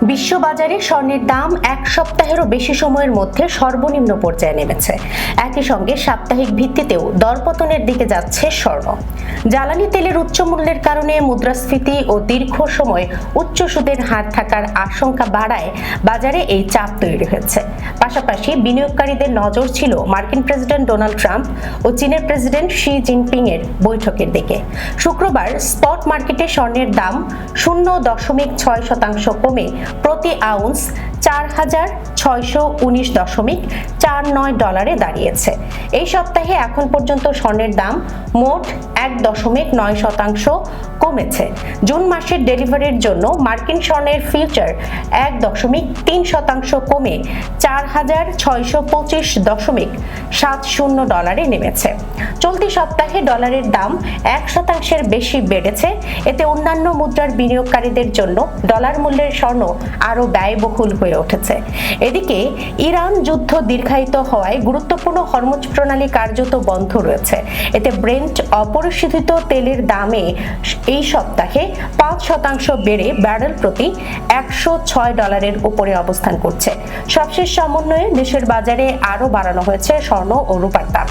বিশ্ববাজারে স্বর্ণের দাম এক সপ্তাহেরও বেশি সময়ের মধ্যে সর্বনিম্ন পর্যায়ে নেমেছে। একই সঙ্গে সাপ্তাহিক ভিত্তিতেও দরপতনের দিকে যাচ্ছে স্বর্ণ। জ্বালানি তেলের উচ্চ মূল্যের কারণে মুদ্রাস্ফীতি ও দীর্ঘ সময় উচ্চ সুদের হার থাকার আশঙ্কা বাড়ায় বাজারে এই চাপ তৈরি হয়েছে। পাশাপাশি বিনিয়োগকারীদের নজর ছিল মার্কিন প্রেসিডেন্ট ডোনাল্ড ট্রাম্প ও চীনের প্রেসিডেন্ট শি জিনপিং এর বৈঠকের দিকে। শুক্রবার স্পট মার্কেটে স্বর্ণের দাম 0.6% কমে প্রতি আউন্স 4,619.49 ডলারে দাঁড়িয়েছে। এই সপ্তাহে এখন পর্যন্ত স্বর্ণের দাম মোট 1.9% কমেছে। জুন মাসের ডেলিভারির জন্য মার্কিন স্বর্ণের ফিউচার 1.3% কমে 4,625.70 ডলারে নেমেছে। চলতি সপ্তাহে ডলারের দাম 1% বেশি বেড়েছে। এতে অন্যান্য মুদ্রার বিনিয়োগকারীদের জন্য ডলার মূল্যের স্বর্ণ আরও ব্যয়বহুল হয়ে উঠেছে। এদিকে ইরান যুদ্ধ দীর্ঘায়িত হওয়ায় গুরুত্বপূর্ণ হরমুজ প্রণালী কার্যত বন্ধ রয়েছে। এতে ব্রেন্ট অপরিশোধিত তেলের দামে এই সপ্তাহে 5% বেড়ে ব্যারেল প্রতি 106 ডলারের উপরে অবস্থান করছে। সবশেষ সমন্বয়ে দেশের বাজারে আরও বাড়ানো হয়েছে স্বর্ণ ও রূপার দাম।